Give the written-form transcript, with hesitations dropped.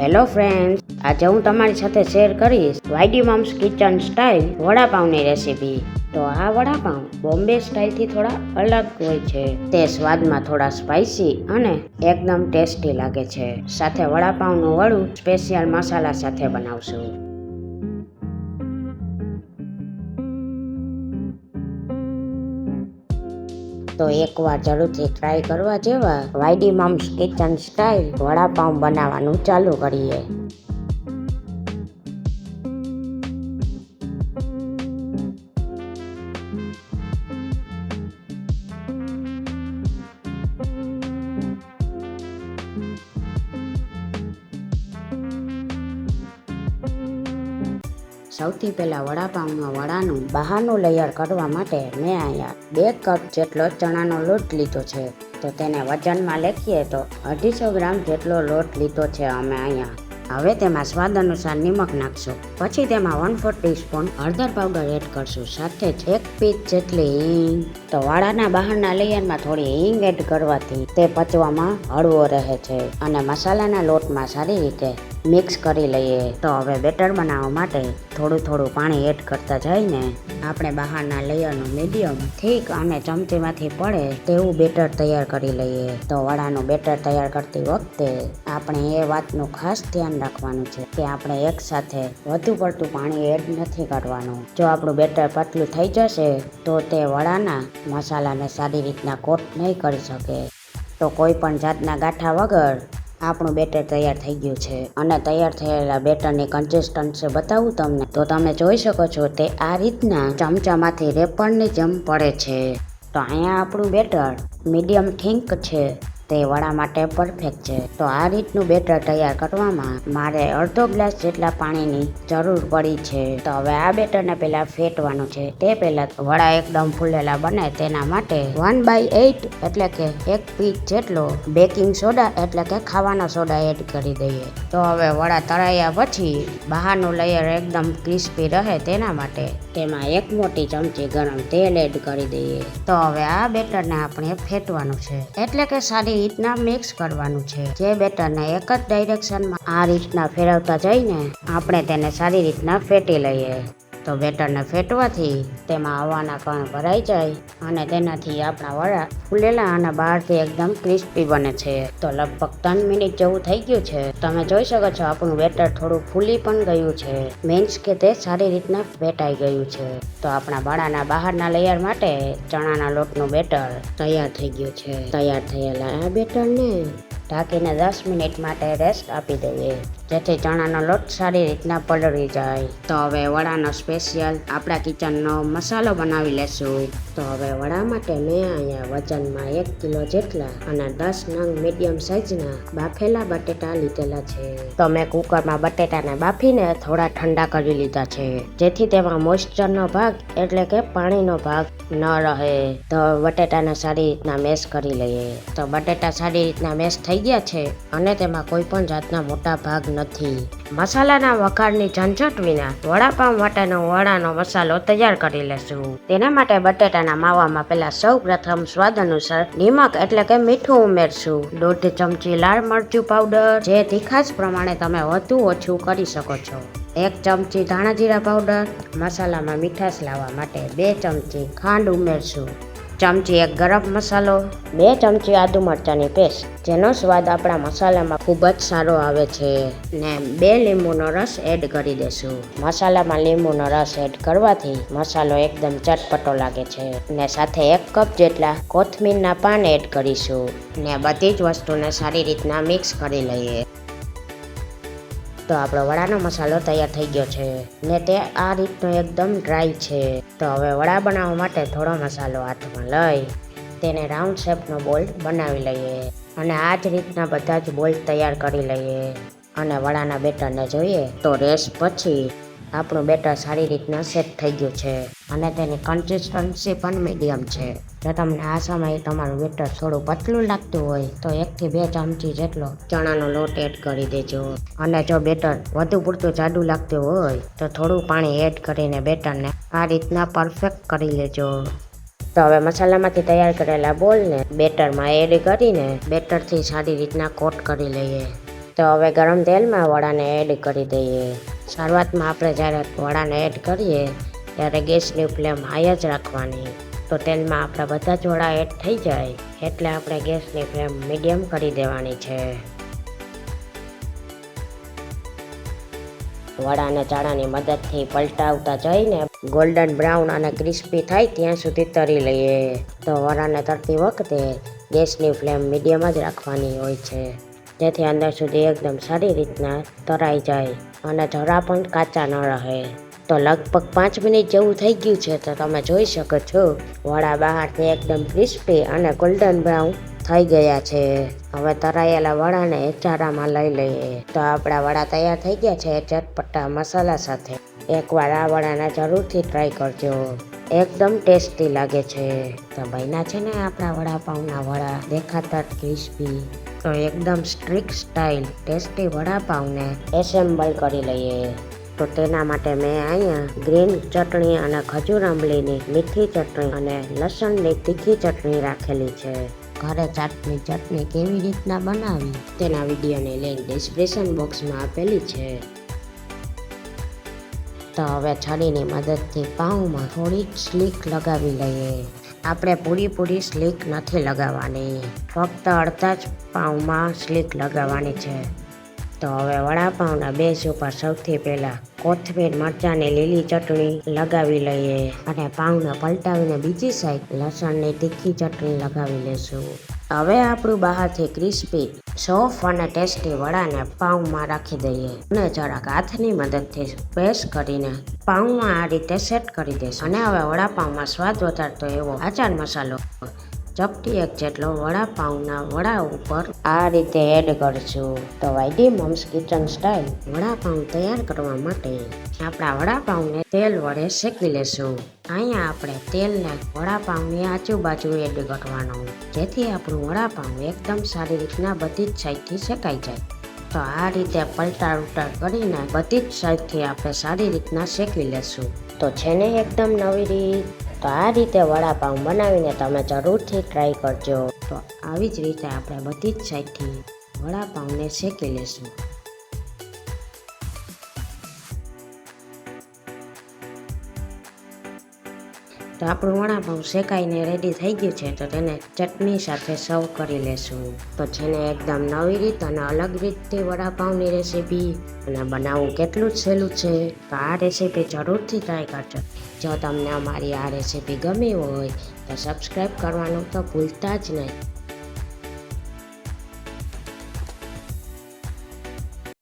Hello friends, આજે હું તમારી સાથે શેર કરીશ વાયડી મોમ્સ કિચન સ્ટાઇલ વડાપાઉંની રેસીપી. તો આ વડાપાઉં બોમ્બે સ્ટાઇલથી થોડા અલગ હોય છે. તે સ્વાદમાં થોડા સ્પાઇસી અને એકદમ ટેસ્ટી લાગે છે. સાથે વડાપાઉંનું વડું સ્પેશિયલ મસાલા સાથે બનાવશું. તો એકવાર જરૂરથી ટ્રાય કરવા જેવા YD moms kitchen style vada pav બનાવવાનું ચાલુ કરીએ. સૌથી પહેલાં વડાનું બહારનું લેયર કરવા માટે મેં અહીંયા 2 કપ જેટલો ચણાનો લોટ લીધો છે. તો તેને વજનમાં લખીએ તો 250 ગ્રામ જેટલો લોટ લીધો છે અમે અહીંયા. હવે તેમાં સ્વાદ અનુસાર નિમક નાખશું. પછી તેમાં 1/4 ટીસ્પૂન હળદર પાવડર એડ કરશું. સાથે જ 1 પીંચ જેટલી હિંગ. તો વડાના બહારના લેયરમાં થોડી હિંગ એડ કરવાથી તે પચવામાં હળવો રહે છે અને મસાલાના લોટમાં સારી રીતે મિક્સ કરી લઈએ. તો હવે બેટર બનાવવા માટે થોડું પાણી એડ કરતા જઈને આપણે બહારના લેયરનું મીડિયમ થીક અને ચમચીમાંથી પડે તેવું બેટર તૈયાર કરી લઈએ. તો વડાનું બેટર તૈયાર કરતી વખતે આપણે એ વાતનું ખાસ ધ્યાન રાખવાનું છે કે આપણે એકસાથે વધુ પડતું પાણી એડ નથી કરવાનું. જો આપણું બેટર પતલું થઈ જશે તો તે વડાના મસાલાને સારી રીતના કોટ નહીં કરી શકે. તો કોઈ પણ જાતના ગાંઠા વગર આપણું બેટર તૈયાર થઈ ગયું છે. અને તૈયાર થયેલા બેટરની કન્સિસ્ટન્સી બતાવું તમને તો તમે જોઈ શકો છો તે આ રીતના ચમચામાંથી રેપરની જેમ પડે છે. તો અહીંયા આપણું બેટર મીડિયમ થિક છે, તે વડા માટે પરફેક્ટ છે. તો આ રીતનું બેટર તૈયાર કરવામાં મારે અડધો ગ્લાસ જેટલા પાણીની જરૂર પડી છે. તો હવે આ બેટરને પહેલા ફેટવાનું છે. તે પહેલા વડા એકદમ ફૂલેલા બને તેના માટે 1/8 એટલે કે 1 પીંચ જેટલો બેકિંગ સોડા એટલે કે ખાવાનો સોડા એડ કરી દઈએ. તો હવે વડા તળાયા પછી બહારનું લેયર એકદમ ક્રિસ્પી રહે તેના માટે તેમાં 1 મોટી ચમચી ગરમ તેલ એડ કરી દઈએ. તો હવે આ બેટરને આપણે ફેટવાનું છે એટલે કે સારી રીતના મિક્સ કરવાનું છે. જે બેટરને એક જ ડાયરેક્શનમાં આ રીતના ફેરવતા જઈને આપણે તેને સારી રીતના ફેટી લઈએ. તો બેટરને ફેટવાથી તેમાં હવાના કણ ભરાઈ જાય અને તેનાથી આપણા વડા ફૂલેલા અને બહારથી એકદમ ક્રિસ્પી બને છે. તો લગભગ 3 મિનિટ જેવું થઈ ગયું છે. તમે જોઈ શકો છો આપણું બેટર થોડું ફૂલી પણ ગયું છે, મીન્સ કે તે સારી રીતના ફેટાઈ ગયું છે. તો આપણા વડાના બહારના લેયર માટે ચણાના લોટનું બેટર તૈયાર થઈ ગયું છે. તૈયાર થયેલા આ બેટરને ઢાંકીને 10 મિનિટ માટે રેસ્ટ આપી દઈએ જેથી ચણાનો લોટ સારી રીતના પલળી જાય. તો હવે વડાનો સ્પેશિયલ આપણા કિચનનો મસાલો બનાવી લેશું. તો હવે વડા માટે મેં અહીંયા વજનમાં 1 કિલો જેટલા અને 10 નંગ મીડિયમ સાઇઝના બાફેલા બટેટા લીધેલા છે. તો મેં કુકરમાં બટેટાને બાફીને થોડા ઠંડા કરી લીધા છે જેથી તેમાં મોઇસ્ચરનો ભાગ એટલે કે પાણીનો ભાગ ન રહે. તો બટેટાને સારી રીતના મેશ કરી લઈએ. તો બટેટા સારી રીતના મેશ થઈ ગયા છે અને તેમાં કોઈ પણ જાતના મોટા ભાગ નથી. મસાલાના વઘારની ઝંઝટ વિના વડાપાઉં માટેનો વડાનો મસાલો તૈયાર કરી લેશું. તેના માટે બટેટાના માવામાં પહેલા સૌ પ્રથમ સ્વાદ અનુસાર નિમક એટલે કે મીઠું ઉમેરશું. 1/2 ચમચી લાલ મરચું પાવડર, જે તીખાશ પ્રમાણે તમે વધુ ઓછું કરી શકો છો. 1 ચમચી ધાણા જીરા પાવડર. મસાલામાં મીઠાશ લાવવા માટે 2 ચમચી ખાંડ ઉમેરશું. ચમચી 1 ગરમ મસાલો, 2 ચમચી આદુ મરચાંની પેસ્ટ, જેનો સ્વાદ આપણા મસાલામાં ખૂબ જ સારો આવે છે. ને 2 લીંબુનો રસ એડ કરી દેશું. મસાલામાં લીંબુનો રસ એડ કરવાથી મસાલો એકદમ ચટપટો લાગે છે. ને સાથે 1 કપ જેટલા કોથમીરના પાન એડ કરીશું. ને બધી જ વસ્તુને સારી રીતના મિક્સ કરી લઈએ. તો આપણો વડાનો મસાલો તૈયાર થઈ ગયો છે ને તે આ રીતનો એકદમ ડ્રાય છે. તો હવે વડા બનાવવા માટે થોડો મસાલો હાથમાં લઈ તેને રાઉન્ડ શેપનો બોલ બનાવી લઈએ અને આ જ રીતના બધા જ બોલ તૈયાર કરી લઈએ. અને વડાના બેટરને જોઈએ તો રેસ્ટ પછી આપણું બેટર સારી રીતના સેટ થઈ ગયું છે અને તેની કન્સિસ્ટન્સી પણ મીડિયમ છે. જો તમને આ સમયે તમારું બેટર થોડું પતલું લાગતું હોય તો 1 થી 2 ચમચી જેટલો ચણાનો લોટ એડ કરી દેજો. અને જો બેટર વધુ પૂરતું જાડું લાગતું હોય તો થોડું પાણી એડ કરીને બેટરને આ રીતના પરફેક્ટ કરી લેજો. તો હવે મસાલામાંથી તૈયાર કરેલા બોલને બેટરમાં એડ કરીને બેટરથી સારી રીતના કોટ કરી લઈએ. તો હવે ગરમ તેલમાં વડાને એડ કરી દઈએ. શરૂઆતમાં આપણે જ્યારે વડાને એડ કરીએ ત્યારે ગેસની ફ્લેમ હાઈ જ રાખવાની. તો તેલમાં આપણા બધા જ વડા એડ થઈ જાય એટલે આપણે ગેસની ફ્લેમ મીડિયમ કરી દેવાની છે. વડાને ચાળાની મદદથી પલટાવતા જઈને ગોલ્ડન બ્રાઉન અને ક્રિસ્પી થાય ત્યાં સુધી તળી લઈએ. તો વડાને તળતી વખતે ગેસની ફ્લેમ મીડિયમ જ રાખવાની હોય છે જેથી અંદર સુધી એકદમ સારી રીતના તળાઈ જાય અને જરા પણ કાચા ન રહે. તો લગભગ 5 મિનિટ જેવું થઈ ગયું છે. તો તમે જોઈ શકો છો વડા બહારથી એકદમ ક્રિસ્પી અને ગોલ્ડન બ્રાઉન થઈ ગયા છે. હવે તળાયેલા વડાને ચારામાં લઈ લઈએ. તો આપણા વડા તૈયાર થઈ ગયા છે ચટપટા મસાલા સાથે. એકવાર આ વડાને જરૂરથી ટ્રાય કરજો, એકદમ ટેસ્ટી લાગે છે. તો બન્યા છે ને આપણા વડાપાઉંના વડા, દેખાતા ક્રિસ્પી. તો એકદમ સ્ટ્રીટ સ્ટાઇલ ટેસ્ટી વડાપાઉંને એસેમ્બલ કરી લઈએ. તો તેના માટે મેં અહીંયા ગ્રીન ચટણી અને ખજૂર આંબલીની મીઠી ચટણી અને લસણની તીખી ચટણી રાખેલી છે. ઘરે ચાટની ચટણી કેવી રીતના બનાવી તેના વિડીયોની લિંક ડિસ્ક્રિપ્શન બોક્સમાં આપેલી છે. તો હવે છરીની મદદથી પાઉંમાં થોડીક સ્લીક લગાવી લઈએ. આપણે પૂરી સ્લીક નથી લગાવવાની, ફક્ત અડધા જ પાઉંમાં સ્લીક લગાવવાની છે. તો હવે વડાપાઉંના બેઝ ઉપર સૌથી પહેલાં કોથમીર મરચાંની લીલી ચટણી લગાવી લઈએ અને પાઉંને પલટાવીને બીજી સાઈડ લસણની તીખી ચટણી લગાવી લઈશું. હવે આપણું બહારથી ક્રિસ્પી સોફ્ટ અને ટેસ્ટી વડાને પાઉંમાં રાખી દઈએ અને જરાક હાથની મદદથી પ્રેસ કરીને પાઉંમાં આ રીતે સેટ કરી દઈશું. અને હવે વડાપાઉંમાં સ્વાદ વધારતો એવો આચાર મસાલો ચપટી એક જેટલો વડાપાઉંના વડા ઉપર આ રીતે એડ કરશું. તો YD moms kitchen style vada pav તૈયાર કરવા માટે આપણા વડાપાઉંને તેલ વડે શેકી લેશું. અહીંયા આપણે તેલને વડાપાઉંની આજુબાજુ એડ કરવાનું જેથી આપણું વડાપાઉં એકદમ સારી રીતના બધી જ સાઈડથી શેકાઈ જાય. તો આ રીતે પલટાર ઉલટાર કરીને બધી જ સાઈડથી આપણે સારી રીતના શેકી લેશું. તો છે ને એકદમ નવી રીત. તો આ રીતે વડાપાઉં બનાવીને તમે જરૂરથી ટ્રાય કરજો. તો આવી જ રીતે આપણે બધી જ સાઈડથી વડાપાઉંને શેકી લેશું. તો આપણું વડાપાઉં શેકાઈને રેડી થઈ ગયું છે. તો તેને ચટણી સાથે સર્વ કરી લેશું. તો છે ને એકદમ નવી રીત અને અલગ રીતથી વડાપાઉંની રેસીપી અને બનાવવું કેટલું જ સહેલું છે. તો આ રેસીપી જરૂરથી ટ્રાય કરજો. જો તમને અમારી આ રેસીપી ગમી હોય તો સબસ્ક્રાઈબ કરવાનું તો ભૂલતા જ નહીં.